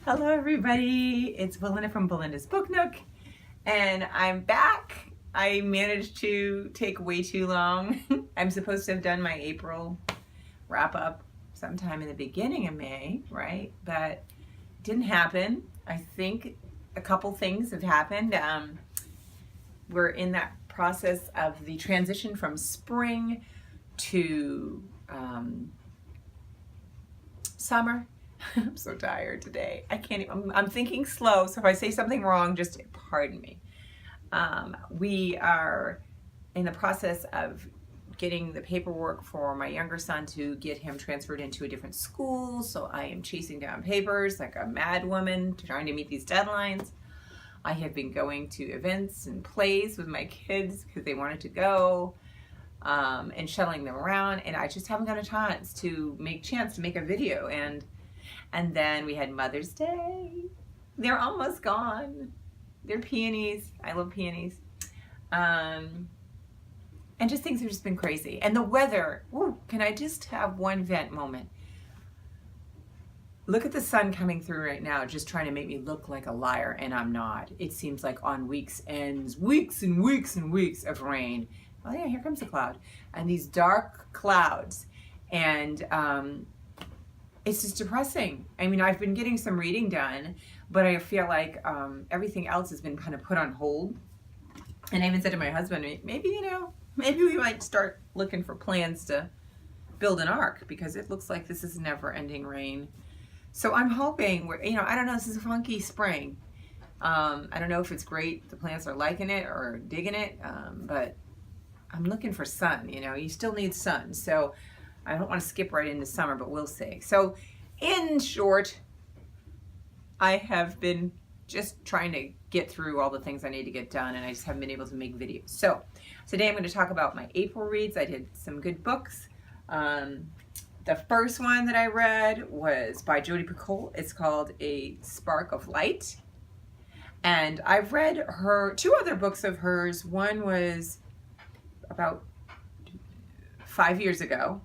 Hello everybody, it's Belinda from Belinda's Book Nook, and I'm back. I managed to take way too long. I'm supposed to have done my April wrap up sometime in the beginning of May, right? But it didn't happen. I think a couple things have happened. We're in that process of the transition from spring to summer. I'm so tired today. I can't even, I'm thinking slow, so if I say something wrong, just pardon me. We are in the process of getting the paperwork for my younger son to get him transferred into a different school, so I am chasing down papers like a mad woman, trying to meet these deadlines. I have been going to events and plays with my kids because they wanted to go, and shuttling them around, and I just haven't got a chance to make a video. And then we had Mother's Day. They're almost gone. They're peonies. I love peonies. And just things have just been crazy. And the weather, woo, can I just have one vent moment? Look at the sun coming through right now, just trying to make me look like a liar, and I'm not. It seems like on weeks ends, weeks and weeks and weeks of rain. Oh yeah, here comes a cloud. And these dark clouds. And it's just depressing. I mean, I've been getting some reading done, but I feel like everything else has been kind of put on hold. And I even said to my husband, maybe we might start looking for plans to build an ark, because it looks like this is never-ending rain. So I'm hoping I don't know, this is a funky spring. I don't know if it's great, the plants are liking it or digging it, but I'm looking for sun. You still need sun. So I don't want to skip right into summer, but we'll see. So in short, I have been just trying to get through all the things I need to get done, and I just haven't been able to make videos. So today I'm going to talk about my April reads. I did some good books. The first one that I read was by Jodi Picoult. It's called A Spark of Light. And I've read her two other books of hers. One was about 5 years ago,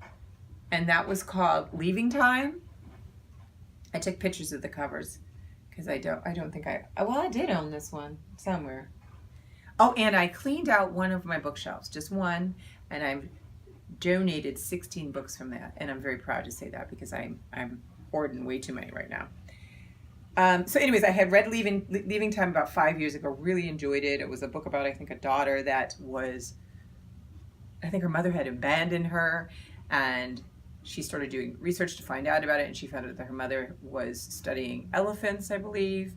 and that was called Leaving Time. I took pictures of the covers because I don't think I did own this one somewhere. Oh, and I cleaned out one of my bookshelves, just one, and I've donated 16 books from that, and I'm very proud to say that because I'm hoarding way too many right now. So anyways, I had read Leaving Time about 5 years ago, really enjoyed it. It was a book about, I think, a daughter that I think her mother had abandoned her, and she started doing research to find out about it, and she found out that her mother was studying elephants, I believe,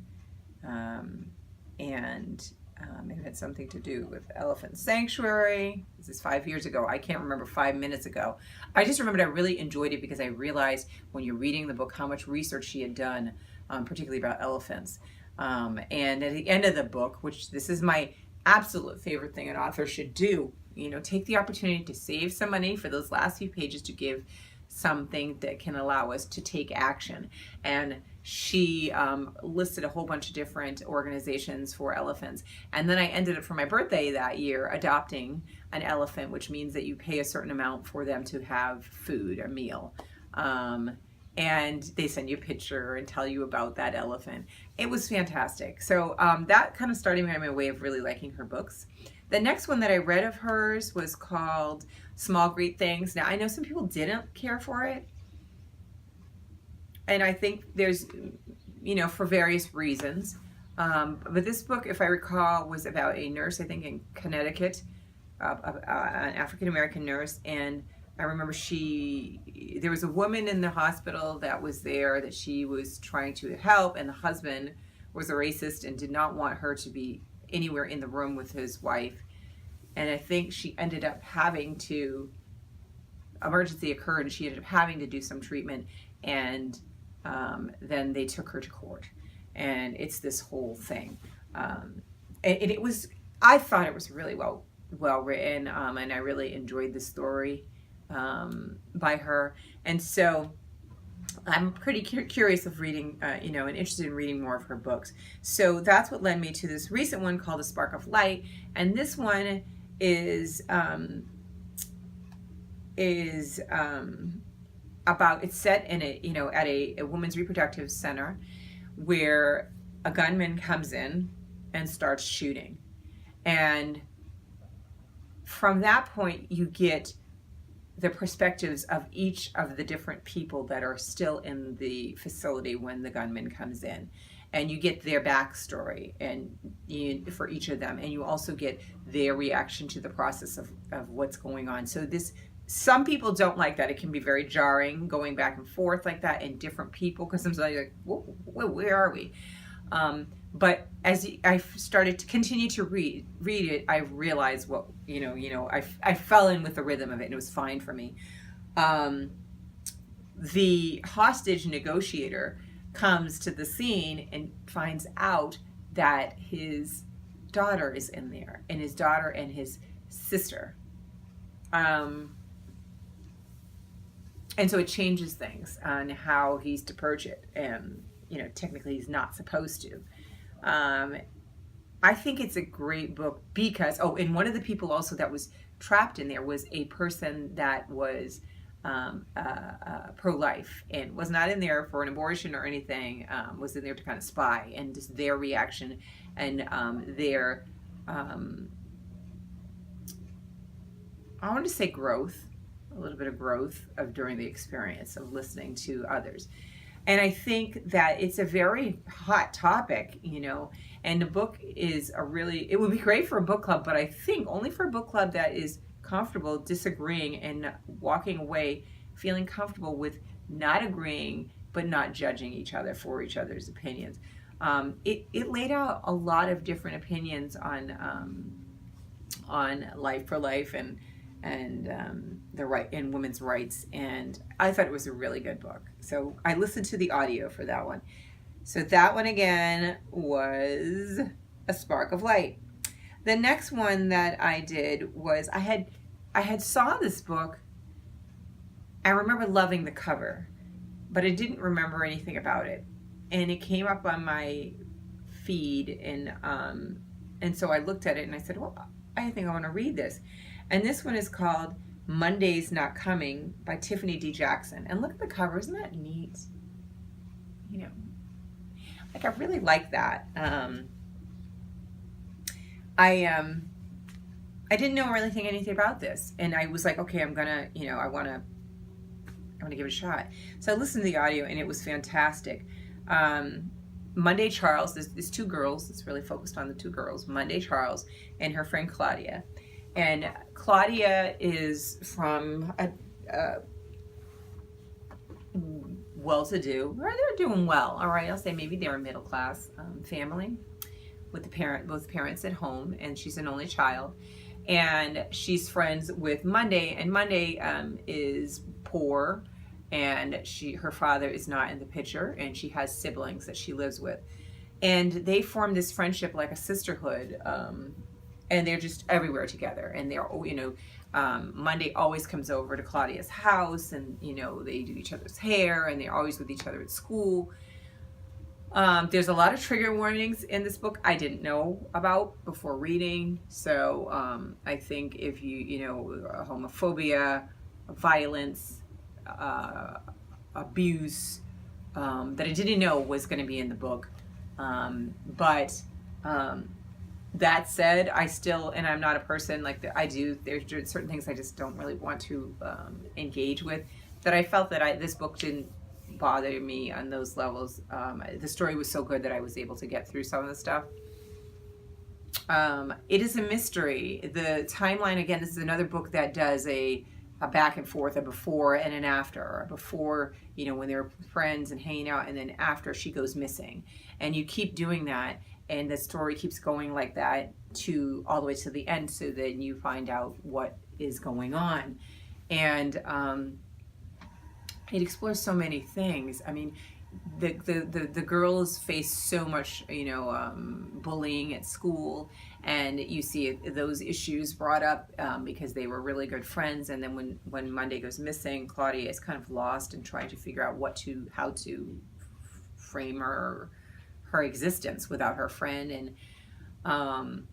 and it had something to do with elephant sanctuary. This is 5 years ago. I can't remember 5 minutes ago. I just remembered I really enjoyed it because I realized when you're reading the book how much research she had done, particularly about elephants. And at the end of the book, which this is my absolute favorite thing an author should do, take the opportunity to save some money for those last few pages to give something that can allow us to take action. And she listed a whole bunch of different organizations for elephants. And then I ended up, for my birthday that year, adopting an elephant, which means that you pay a certain amount for them to have food, a meal. And they send you a picture and tell you about that elephant. It was fantastic. So that kind of started me on my way of really liking her books. The next one that I read of hers was called Small Great Things. Now, I know some people didn't care for it, and I think there's, for various reasons. But this book, if I recall, was about a nurse, I think in Connecticut, an African-American nurse, and I remember there was a woman in the hospital that was there that she was trying to help, and the husband was a racist and did not want her to be anywhere in the room with his wife. And I think she ended up having to, emergency occurred, and she ended up having to do some treatment, and then they took her to court. And it's this whole thing. And it was, I thought it was really well written, and I really enjoyed the story by her. And so I'm pretty curious of reading, and interested in reading more of her books. So that's what led me to this recent one called A Spark of Light. And this one is about, it's set in at a women's reproductive center where a gunman comes in and starts shooting. And from that point, you get the perspectives of each of the different people that are still in the facility when the gunman comes in. And you get their backstory for each of them. And you also get their reaction to the process of what's going on. So some people don't like that. It can be very jarring going back and forth like that, and different people, because sometimes you're like, where are we? But as I started to continue to read it, I realized I fell in with the rhythm of it, and it was fine for me. The hostage negotiator comes to the scene and finds out that his daughter is in there, and his daughter and his sister. And so it changes things on how he's to approach it. And, technically he's not supposed to. I think it's a great book because, and one of the people also that was trapped in there was a person that was pro-life and was not in there for an abortion or anything, was in there to kind of spy, and just their reaction and their, I want to say growth, a little bit of growth during the experience of listening to others. And I think that it's a very hot topic, and the book is it would be great for a book club, but I think only for a book club that is comfortable disagreeing and walking away feeling comfortable with not agreeing, but not judging each other for each other's opinions. It laid out a lot of different opinions on life for life and the right and women's rights, and I thought it was a really good book. So I listened to the audio for that one. So that one again was A Spark of Light. The next one that I did was I had saw this book. I remember loving the cover, but I didn't remember anything about it, and it came up on my feed, and so I looked at it and I said, well, I think I want to read this. And this one is called Monday's Not Coming by Tiffany D. Jackson. And look at the cover. Isn't that neat? I really like that. I didn't know really anything about this. And I was like, okay, I'm going to, I want to give it a shot. So I listened to the audio, and it was fantastic. Monday Charles, there's two girls. It's really focused on the two girls, Monday Charles and her friend Claudia. And Claudia is from a well-to-do, or they're doing well. All right, I'll say maybe they're a middle-class family with both parents at home, and she's an only child. And she's friends with Monday, and Monday is poor, and her father is not in the picture, and she has siblings that she lives with. And they form this friendship like a sisterhood, and they're just everywhere together. And they're, Monday always comes over to Claudia's house, and, they do each other's hair, and they're always with each other at school. There's a lot of trigger warnings in this book I didn't know about before reading. So I think if homophobia, violence, abuse, that I didn't know was going to be in the book. But that said, I'm not a person like that. There's certain things I just don't really want to engage with, that I felt that this book didn't bother me on those levels. The story was so good that I was able to get through some of the stuff. It is a mystery. The timeline, again, this is another book that does a back and forth, a before and an after. A before, when they're friends and hanging out, and then after she goes missing. And you keep doing that, and the story keeps going like that all the way to the end, so then you find out what is going on. And it explores so many things. I mean, the girls face so much, bullying at school, and you see those issues brought up because they were really good friends. And then when Monday goes missing, Claudia is kind of lost and trying to figure out how to frame her existence without her friend. And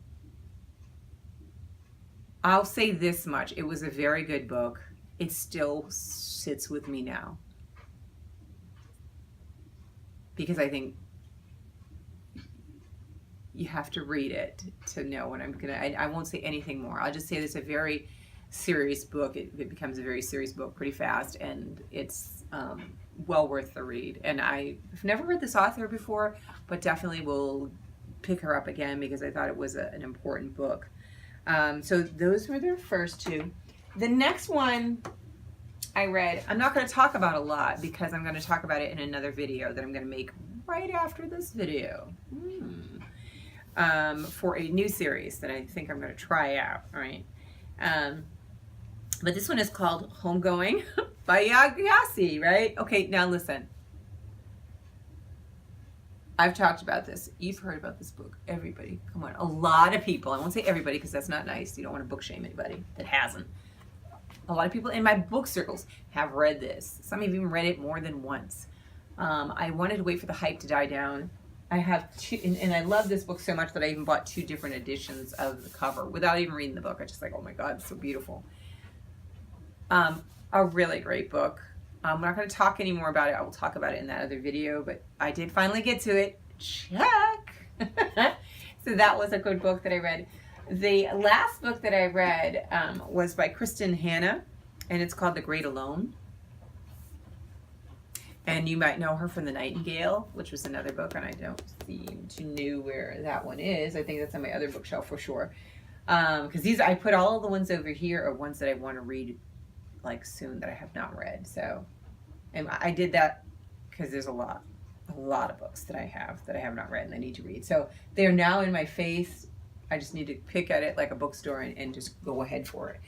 I'll say this much: it was a very good book. It still sits with me now, because I think you have to read it to know what I'm gonna. I won't say anything more. I'll just say it's a very serious book. It becomes a very serious book pretty fast, and it's well worth the read. And I've never read this author before, but definitely will pick her up again because I thought it was an important book. So those were their first two. The next one I read, I'm not going to talk about a lot because I'm going to talk about it in another video that I'm going to make right after this video for a new series that I think I'm going to try out. All right. But this one is called Homegoing by Yasi, right? Okay, now listen. I've talked about this. You've heard about this book. Everybody, come on. A lot of people. I won't say everybody because that's not nice. You don't want to book shame anybody that hasn't. A lot of people in my book circles have read this. Some have even read it more than once. I wanted to wait for the hype to die down. I have two, and I love this book so much that I even bought 2 different editions of the cover without even reading the book. I just like, oh my God, it's so beautiful. A really great book. I'm not going to talk any more about it. I will talk about it in that other video, but I did finally get to it. Check. So that was a good book that I read. The last book that I read was by Kristen Hanna, and it's called The Great Alone. And you might know her from The Nightingale, which was another book, and I don't seem to know where that one is. I think that's on my other bookshelf for sure. Because I put all the ones over here are ones that I want to read like soon that I have not read. So, and I did that because there's a lot of books that I have not read and I need to read. So they're now in my face. I just need to pick at it like a bookstore and just go ahead for it.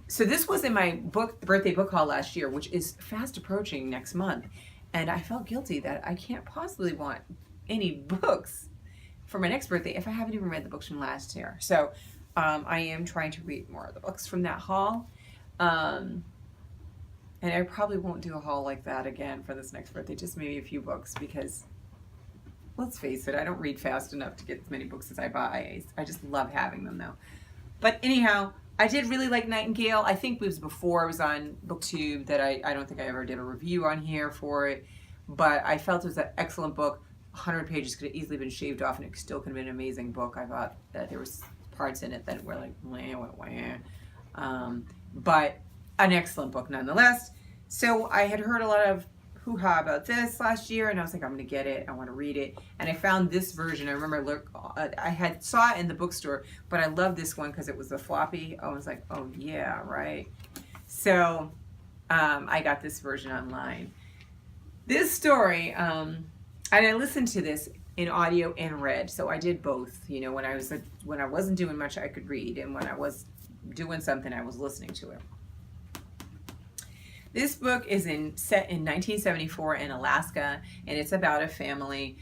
So this was in my birthday book haul last year, which is fast approaching next month. And I felt guilty that I can't possibly want any books for my next birthday if I haven't even read the books from last year. So I am trying to read more of the books from that haul. And I probably won't do a haul like that again for this next birthday, just maybe a few books because, let's face it, I don't read fast enough to get as many books as I buy. I just love having them though. But anyhow, I did really like Nightingale. I think it was before I was on BookTube that I don't think I ever did a review on here for it, but I felt it was an excellent book. 100 pages could have easily been shaved off and it still could have been an amazing book. I thought that there was parts in it that were like, but an excellent book nonetheless. So I had heard a lot of hoo-ha about this last year, and I was like, I'm going to get it. I want to read it. And I found this version. I remember I saw it in the bookstore, but I loved this one because it was a floppy. I was like, oh yeah, right. So I got this version online. This story, and I listened to this in audio and read, so I did both. You know, when I wasn't doing much, I could read, and when I was doing something, I was listening to it. This book is set in 1974 in Alaska, and it's about a family.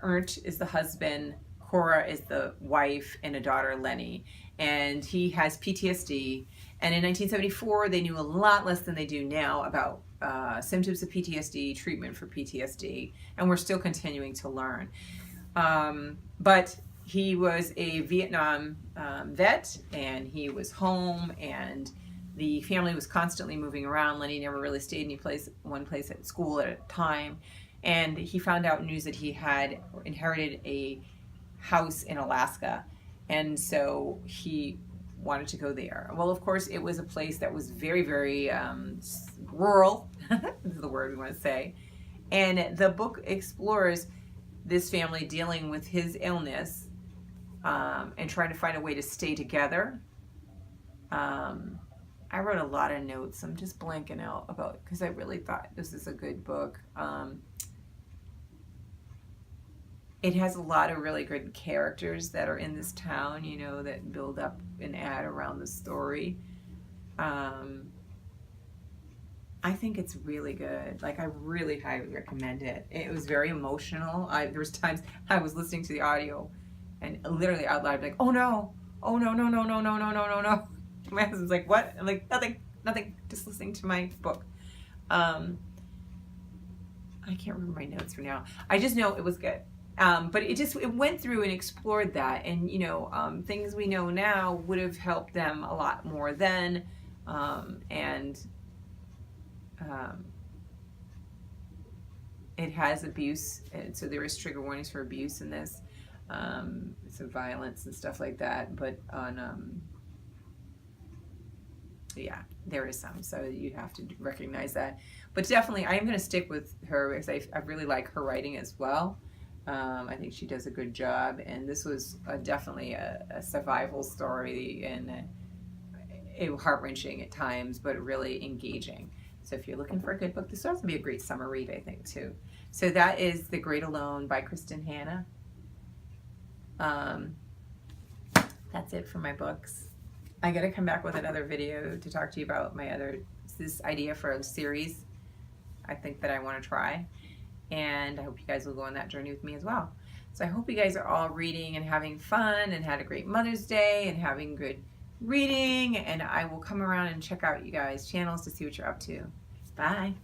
Ernst is the husband, Cora is the wife, and a daughter, Lenny. And he has PTSD. And in 1974, they knew a lot less than they do now about symptoms of PTSD, treatment for PTSD, and we're still continuing to learn. But he was a Vietnam vet, and he was home, and the family was constantly moving around. Lenny never really stayed one place at school at a time. And he found out news that he had inherited a house in Alaska. And so he wanted to go there. Well, of course, it was a place that was very, very rural, is the word we want to say. And the book explores this family dealing with his illness and trying to find a way to stay together. I wrote a lot of notes. I'm just blanking out about because I really thought this is a good book. It has a lot of really good characters that are in this town, you know, that build up and add around the story. I think it's really good. Like, I really highly recommend it. It was very emotional. There was times I was listening to the audio and literally out loud, like, oh no, oh no, no, no, no, no, no, no, no, no. My husband's like, what? I'm like, nothing, just listening to my book. I can't remember my notes for now. I just know it was good. But it went through and explored that, and you know, things we know now would have helped them a lot more then, it has abuse, and so there is trigger warnings for abuse in this, some violence and stuff like that. But on yeah, there is some, so you have to recognize that. But definitely, I am going to stick with her because I really like her writing as well. I think she does a good job, and this was definitely a survival story, and heart-wrenching at times, but really engaging. So if you're looking for a good book, this would also be a great summer read, I think, too. So that is The Great Alone by Kristen Hanna. That's it for my books. I got to come back with another video to talk to you about this idea for a series I think that I want to try. And I hope you guys will go on that journey with me as well. So I hope you guys are all reading and having fun and had a great Mother's Day and having good reading. And I will come around and check out you guys' channels to see what you're up to. Bye.